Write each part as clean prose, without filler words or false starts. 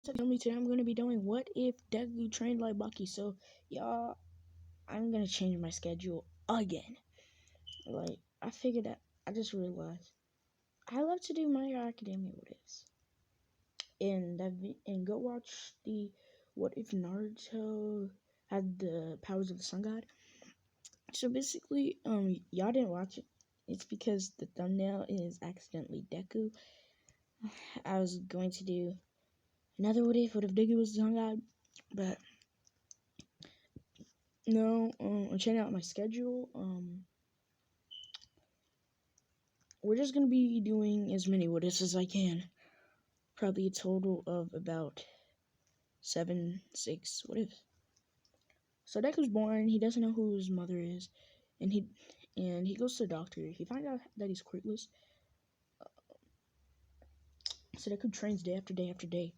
Today I'm gonna be doing what if Deku trained like Baki. So y'all, I'm gonna change my schedule again. Like I figured that I just realized I love to do My Hero Academia what ifs, and go watch the what if Naruto had the powers of the Sun God. So basically, y'all didn't watch it. It's because the thumbnail is accidentally Deku. I was going to do another what if Deku was the Sun God, but no, I'm checking out my schedule. We're just gonna be doing as many what ifs as I can. Probably a total of about 6 what ifs. So Deku's born. He doesn't know who his mother is, and he goes to the doctor. He finds out that he's quirkless. So Deku trains day after day after day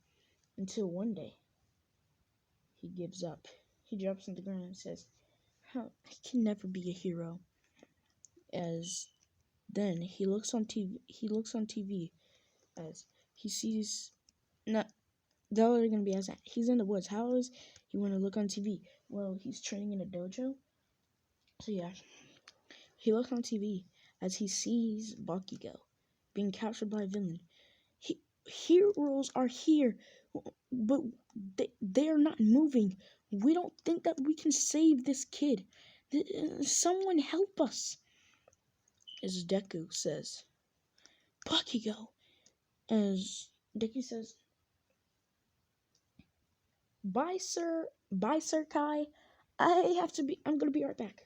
until one day he gives up. He drops on the ground and says, "Huh, I can never be a hero." As then he looks on TV. He looks on TV as he sees not the other gonna be as he's in the woods. How is he want to look on TV? Well, he's training in a dojo. So yeah, he looks on TV as he sees Bakugo being captured by a villain. Heroes are here, but they are not moving. We don't think that we can save this kid. Someone help us, as Deku says. Bakugo, as Deku says, bye, Sir Kai. I'm gonna be right back.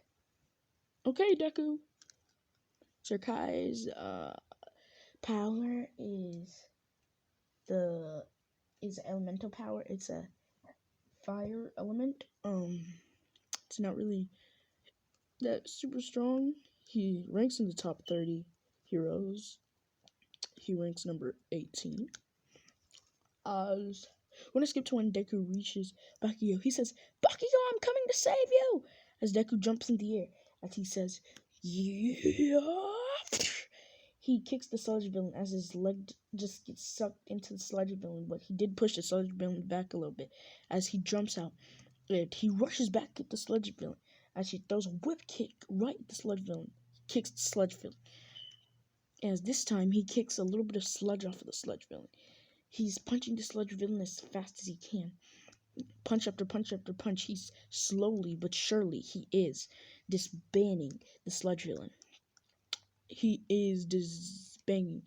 Okay, Deku. Sir Kai's power the is elemental power. It's a fire element. It's not really that super strong. He ranks in the top 30 heroes. He ranks number 18. When I skip to when Deku reaches Bakugo, he says, "Bakugo, I'm coming to save you!" As Deku jumps in the air, as he says, "Yeah!" He kicks the sludge villain as his leg just gets sucked into the sludge villain, but he did push the sludge villain back a little bit as he jumps out. And he rushes back at the sludge villain as he throws a whip kick right at the sludge villain. He kicks the sludge villain. As this time he kicks a little bit of sludge off of the sludge villain. He's punching the sludge villain as fast as he can. Punch after punch after punch. He's slowly but surely he is disbanding the sludge villain. He is disbanding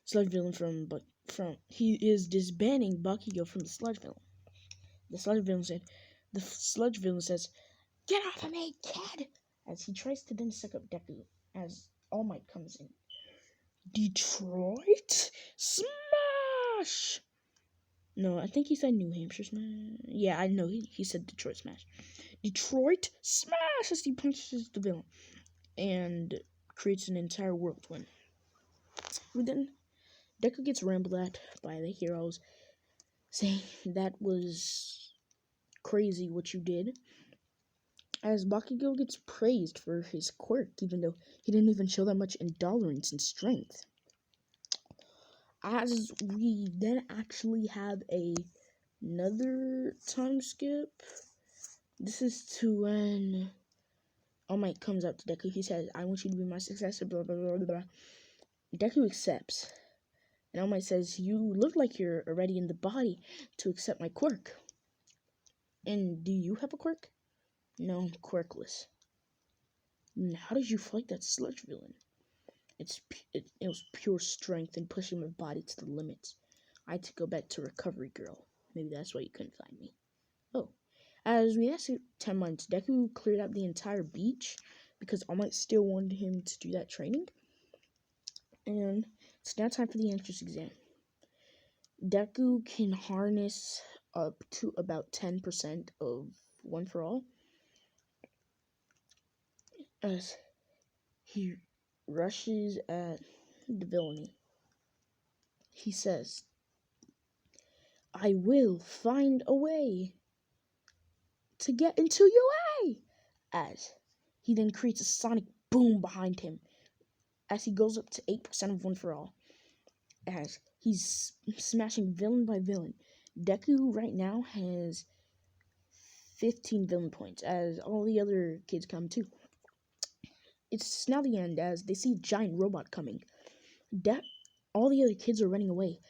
sludge villain from he is disbanding Bakugo from the sludge villain. The sludge villain says, "Get off of me, kid!" As he tries to then suck up Deku as All Might comes in. Detroit Smash! No, I think he said New Hampshire Smash. Yeah, I know he said Detroit Smash. Detroit Smash as he punches the villain and creates an entire whirlwind. But then Deku gets rambled at by the heroes, saying that was crazy what you did. As Bakugo gets praised for his quirk, even though he didn't even show that much intolerance and strength. As we then actually have another time skip. This is to when All Might comes up to Deku. He says, "I want you to be my successor, blah, blah, blah, blah." Deku accepts. And All Might says, "You look like you're already in the body to accept my quirk." "And do you have a quirk?" "No, I'm quirkless." "And how did you fight that sludge villain?" It was pure strength and pushing my body to the limits. I had to go back to Recovery Girl. Maybe that's why you couldn't find me. Oh. As we asked 10 months, Deku cleared out the entire beach because All Might still wanted him to do that training. And it's now time for the entrance exam. Deku can harness up to about 10% of One for All. As he rushes at the villainy. He says, "I will find a way to get into your way." As he then creates a sonic boom behind him as he goes up to 8% of One for All. As he's smashing villain by villain. Deku right now has 15 villain points, as all the other kids come too. It's now the end, as they see a giant robot coming. All the other kids are running away.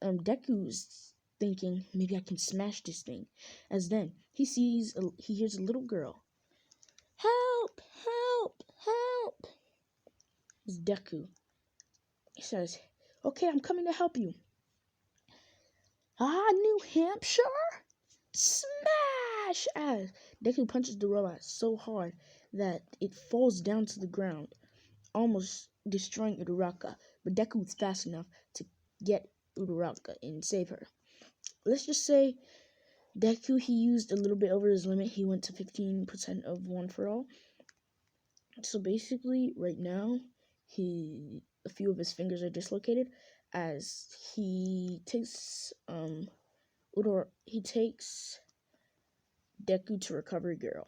Deku's thinking, maybe I can smash this thing. As then, he hears a little girl. Help! Help! Help! It's Deku. He says, okay, I'm coming to help you. New Hampshire? Smash! As Deku punches the robot so hard that it falls down to the ground, almost destroying Uraraka. But Deku is fast enough to get Uraraka and save her. Let's just say Deku, he used a little bit over his limit. He went to 15% of One For All. So basically, right now, a few of his fingers are dislocated, as he takes Deku to Recovery Girl.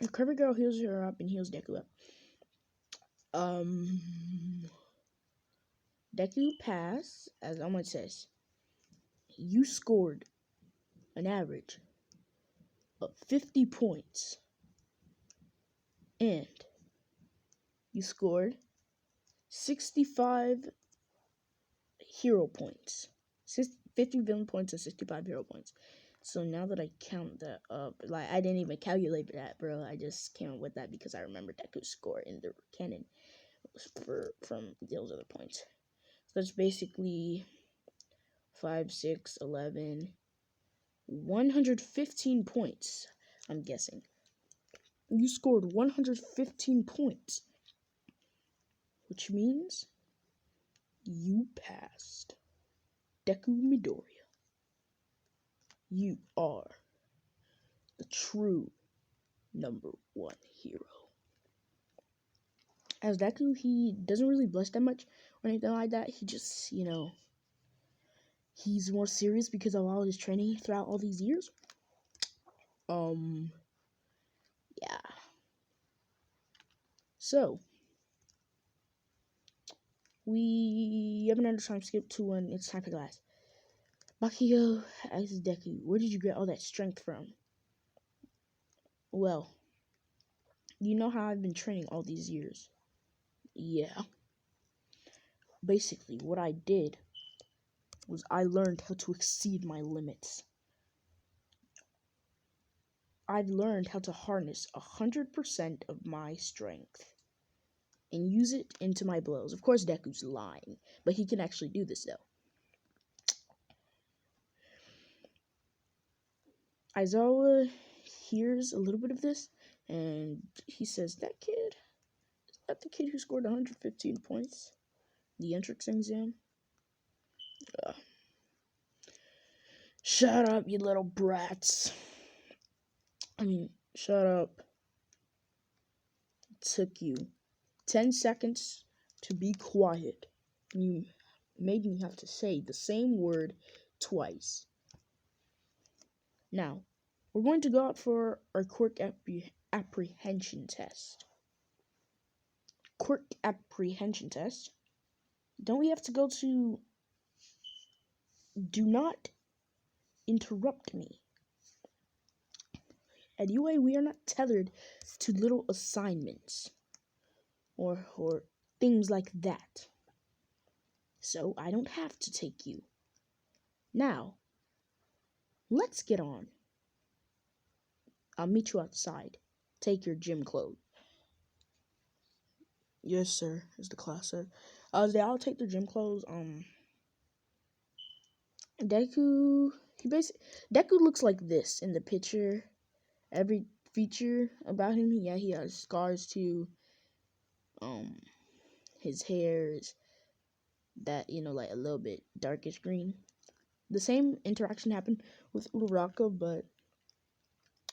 Recovery Girl heals her up and heals Deku up. Deku passed, as Almond says. You scored an average of 50 points, and you scored 65 hero points. 50 villain points and 65 hero points. So now that I count that up, like, I didn't even calculate that, bro. I just came up with that because I remember Deku's score in the canon from those other points. So that's basically 5, 6, 11, 115 points, I'm guessing. You scored 115 points, which means you passed. Deku Midoriya. You are the true #1 hero. As Deku, he doesn't really blush that much or anything like that. He just, he's more serious because of all his training throughout all these years. Yeah. So, we have another time skip to when it's time for class. Baki asks Deku, where did you get all that strength from? Well, you know how I've been training all these years. Yeah. Basically, what I did was I learned how to exceed my limits. I've learned how to harness 100% of my strength and use it into my blows. Of course, Deku's lying, but he can actually do this, though. Aizawa hears a little bit of this, and he says, is that the kid who scored 115 points? The entrance exam? Shut up, you little brats. Shut up. It took you 10 seconds to be quiet. You made me have to say the same word twice. Now, we're going to go out for our quirk apprehension test. Quirk apprehension test? Don't we have to go to... Do not interrupt me. At UA, we are not tethered to little assignments or things like that. So I don't have to take you. Now, let's get on. I'll meet you outside. Take your gym clothes. Yes, sir, as the class said. They all take their gym clothes. Deku, Deku looks like this in the picture. Every feature about him, he has scars too. His hair is that, like a little bit darkish green. The same interaction happened with Uraraka, but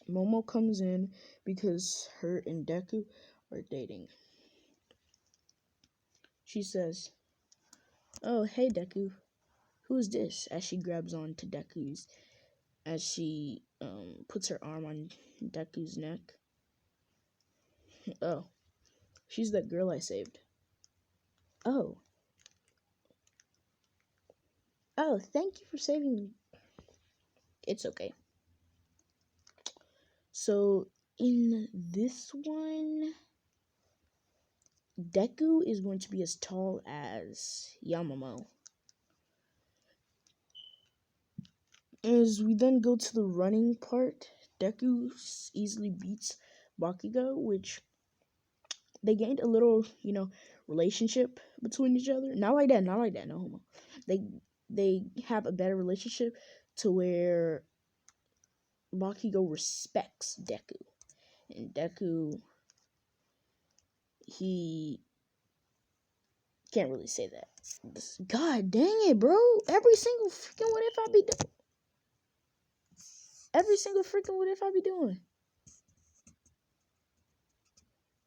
Momo comes in because her and Deku are dating. She says, oh, hey, Deku. Who's this? As she grabs on to Deku's, as she puts her arm on Deku's neck. Oh, she's that girl I saved. Oh, thank you for saving me. it's okay. So in this one, Deku is going to be as tall as Yamamoto. As we then go to the running part, Deku easily beats Bakugo, which they gained a little, relationship between each other. Not like that, no homo. They have a better relationship to where Bakugo respects Deku. And Deku, he can't really say that. God dang it, bro. Every single freaking what if I be doing?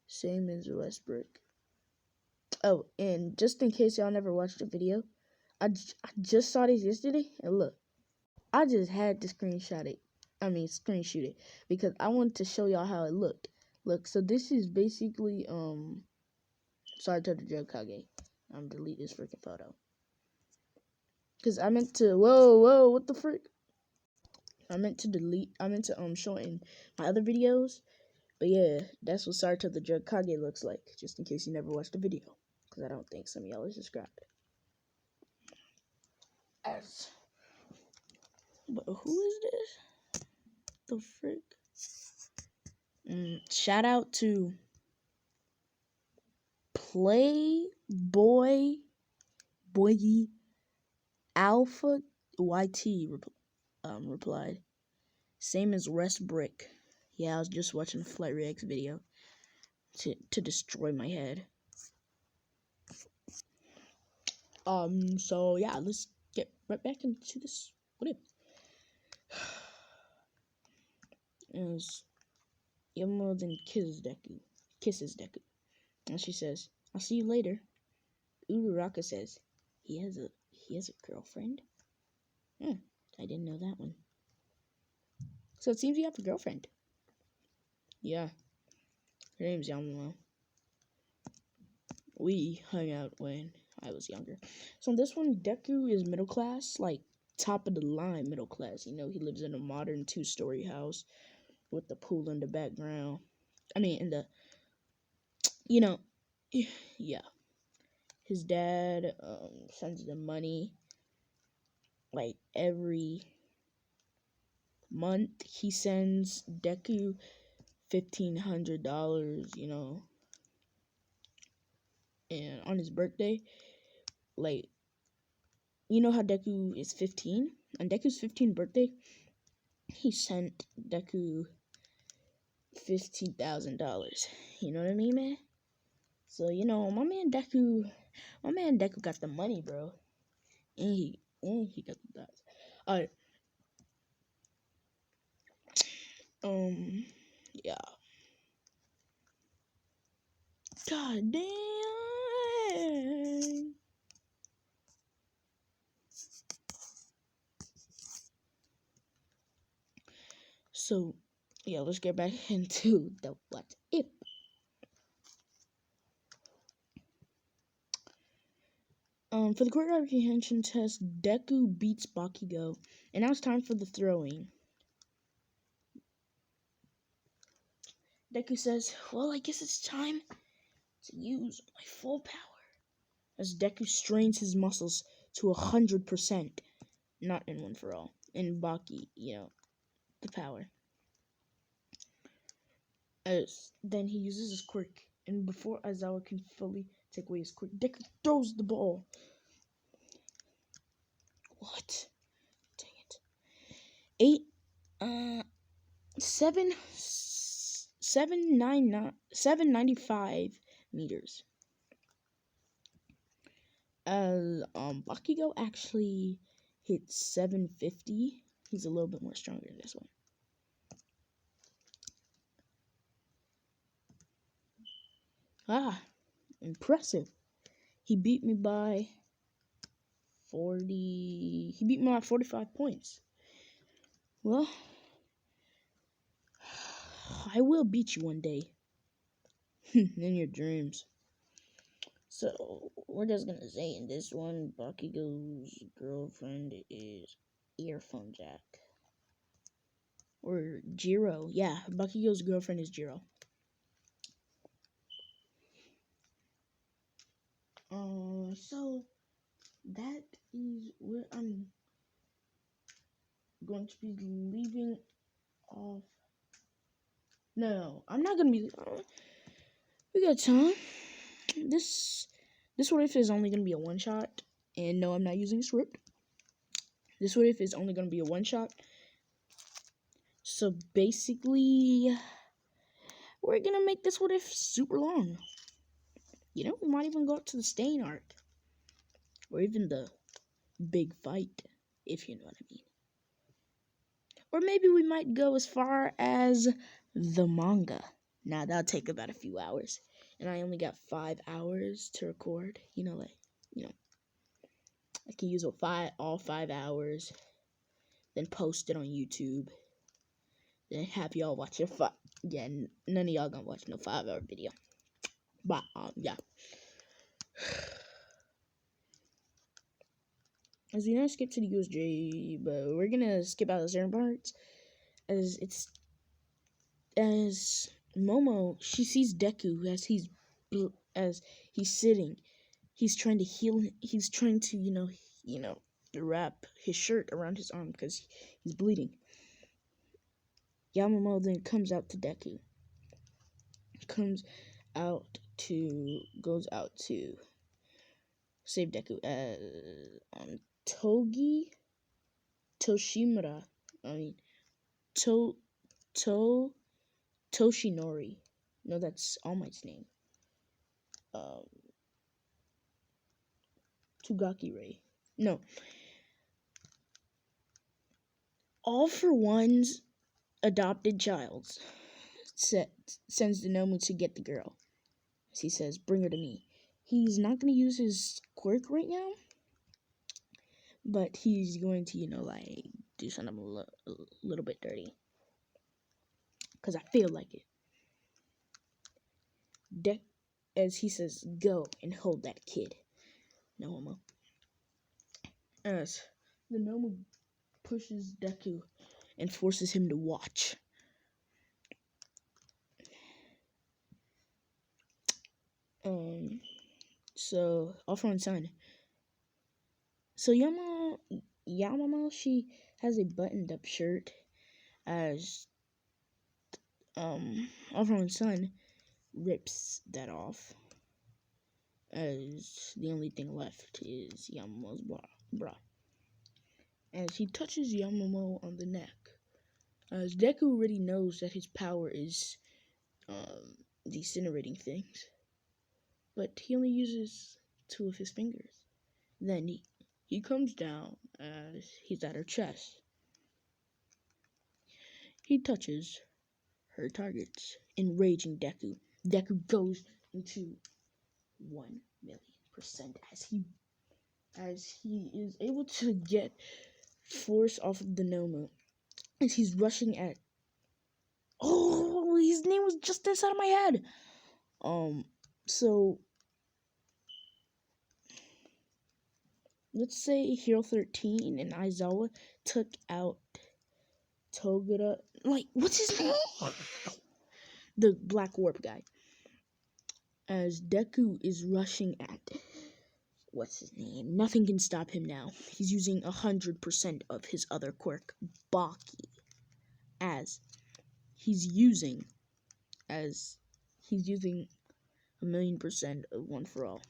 Same as Westbrook. Oh, and just in case y'all never watched the video, I just saw this yesterday, and look, I just had to screenshot it. Screenshot it because I wanted to show y'all how it looked. Look, so this is basically sorry to the joke, Kage. I'm delete this freaking photo because I meant to. Whoa, what the frick? I meant to show it in my other videos, but yeah, that's what Sarto the Drug Kage looks like. Just in case you never watched the video, because I don't think some of y'all are subscribed. But who is this? The frick? Shout out to Boy Alpha YT replied. Same as Rest Brick. Yeah, I was just watching a Flight Reacts video to destroy my head. So yeah, let's get right back into this. What if? As Yamamoto then kisses Deku. And she says, I'll see you later. Uraraka says, he has a girlfriend? I didn't know that one. So it seems you have a girlfriend. Yeah. Her name's Yamamoto. We hung out when I was younger. So in this one, Deku is middle class, like top of the line middle class. He lives in a modern 2-story house with the pool in the background. Yeah. His dad sends them money like every month. He sends Deku $1,500, and on his birthday, like, how Deku is 15? On Deku's 15th birthday, he sent Deku $15,000. You know what I mean, man? So, my man Deku got the money, bro. And he got the dots. Alright. Yeah. God damn. So, yeah, let's get back into the what if. For the choreography comprehension test, Deku beats Bakugo, and now it's time for the throwing. Deku says, well, I guess it's time to use my full power. As Deku strains his muscles to 100%, not in One for All, in Baki, the power. As then he uses his quirk, and before Aizawa can fully take away his quirk, Deku throws the ball. What? Dang it. 795 meters. As Bakugo actually hit 750. He's a little bit more stronger in this one. Impressive. He beat me by 40. He beat me by 45 points. Well, I will beat you one day. In your dreams. So, we're just gonna say in this one, Bakugo's girlfriend is Earphone Jack. Or Jiro. Yeah, Bakugo's girlfriend is Jiro. So that is where I'm going to be leaving off. No, I'm not gonna be. We got time. This what if is only gonna be a one shot, and no, I'm not using script. This what if is only gonna be a one shot. So basically, we're gonna make this what if super long. You know, we might even go up to the Stain arc, or even the big fight, if you know what I mean. Or maybe we might go as far as the manga. Now that'll take about a few hours, and I only got 5 hours to record. I can use all 5 hours, then post it on YouTube, then have y'all watch your Yeah, none of y'all gonna watch no 5-hour video. But yeah. As we're gonna skip to the USJ, but we're gonna skip out the certain parts, as Momo, she sees Deku as he's sitting. He's trying to heal. He's trying to wrap his shirt around his arm because he's bleeding. Yamamoto then comes out to Deku. Goes out to save Deku. Toshimura. I mean, Toshinori. No, that's All Might's name. Tugaki Ray. No. All for One's adopted child sends the Nomu to get the girl. As he says, bring her to me. He's not going to use his quirk right now, but he's going to, do something a little bit dirty. Because I feel like it. As he says, go and hold that kid. No homo. As the Nomu pushes Deku and forces him to watch. So, all for one son. So, Yamamo, she has a buttoned up shirt, as, all for one son rips that off, as the only thing left is Yamamo's bra. As he touches Yamamo on the neck, as Deku already knows that his power is, disintegrating things, but he only uses 2 of his fingers. Then he comes down as he's at her chest. He touches her targets, enraging Deku. Deku goes into 1,000,000% as he is able to get force off of the Nomu as he's rushing at. Oh, his name was just inside of my head. So let's say Hero 13 and Aizawa took out Togura. What's his name? The Black Warp guy. As Deku is rushing at. What's his name? Nothing can stop him now. He's using 100% of his other quirk, Baki. As he's using 1,000,000% of One for All.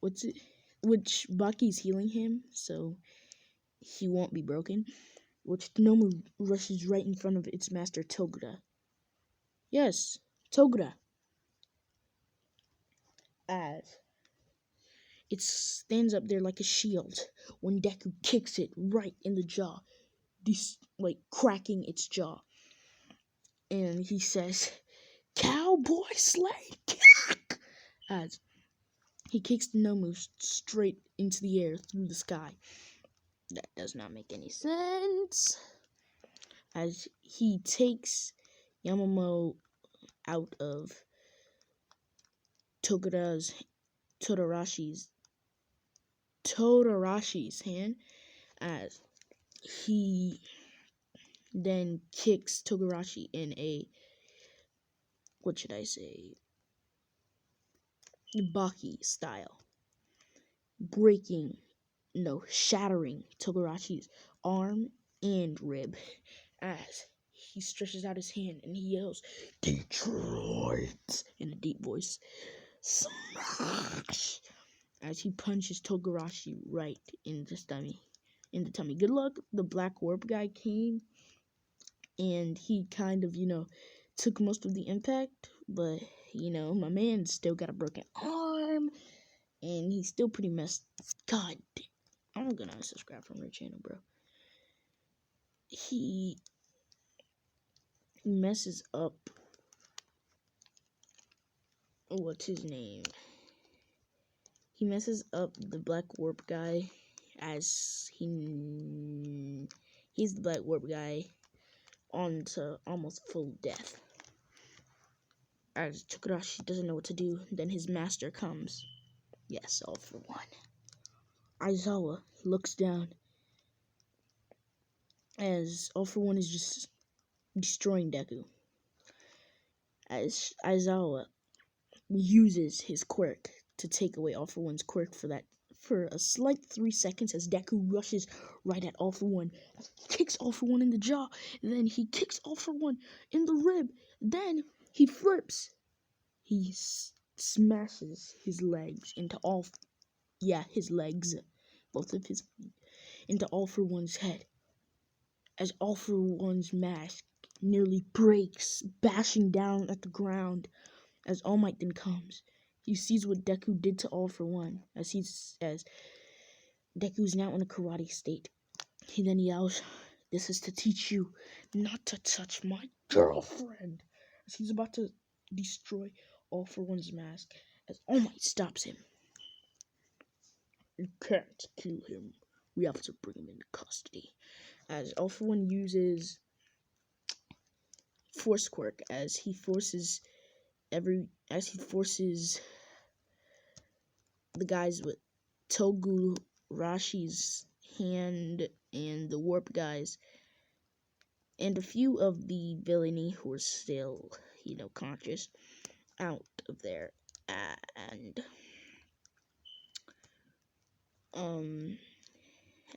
Which Baki's healing him, so he won't be broken. Which Nomu rushes right in front of its master, Togura. Yes, Togura. As it stands up there like a shield when Deku kicks it right in the jaw, cracking its jaw. And he says, "Cowboy Slade kick!" As he kicks the Nomu straight into the air through the sky. That does not make any sense. As he takes Yamamoto out of Todorashi's hand, as he then kicks Togarashi in a, what should I say, Baki style, shattering Togarashi's arm and rib as he stretches out his hand and he yells, "Detroit!" in a deep voice. Smash! As he punches Togarashi right in the tummy. Good luck, the Black Warp guy came and he kind of, took most of the impact, but, my man still got a broken arm and he's still pretty messed. God damn. I'm gonna unsubscribe from her channel, bro. He messes up. What's his name? He messes up the Black Warp guy as he's the Black Warp guy on to almost full death. As Togarashi doesn't know what to do, then his master comes. Yes, all for one. Aizawa looks down as All for One is just destroying Deku. As Aizawa uses his quirk to take away All for One's quirk for a slight 3 seconds as Deku rushes right at All for One. Kicks All for One in the jaw, then he kicks All for One in the rib, then he flips. He smashes his legs into his legs, both of his feet, into All for One's head. As All for One's mask nearly breaks, bashing down at the ground. As All Might then comes, he sees what Deku did to All for One. As Deku's now in a karate state, he then yells, "This is to teach you not to touch my girlfriend." As he's about to destroy All for One's mask, as All Might stops him. "You can't kill him. We have to bring him into custody." As All for One uses Force Quirk, as he forces the guys with Togurashi's hand and the Warp guys and a few of the villainy who are still, conscious, out of there. And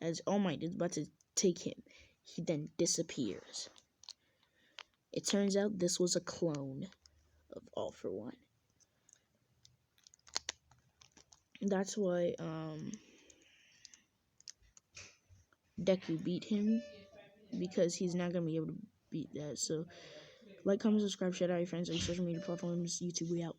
as All Might is about to take him, he then disappears. It turns out this was a clone of All for One. That's why Deku beat him, because he's not gonna be able to beat that. So like, comment, subscribe, share out your friends on your social media platforms. YouTube, we out.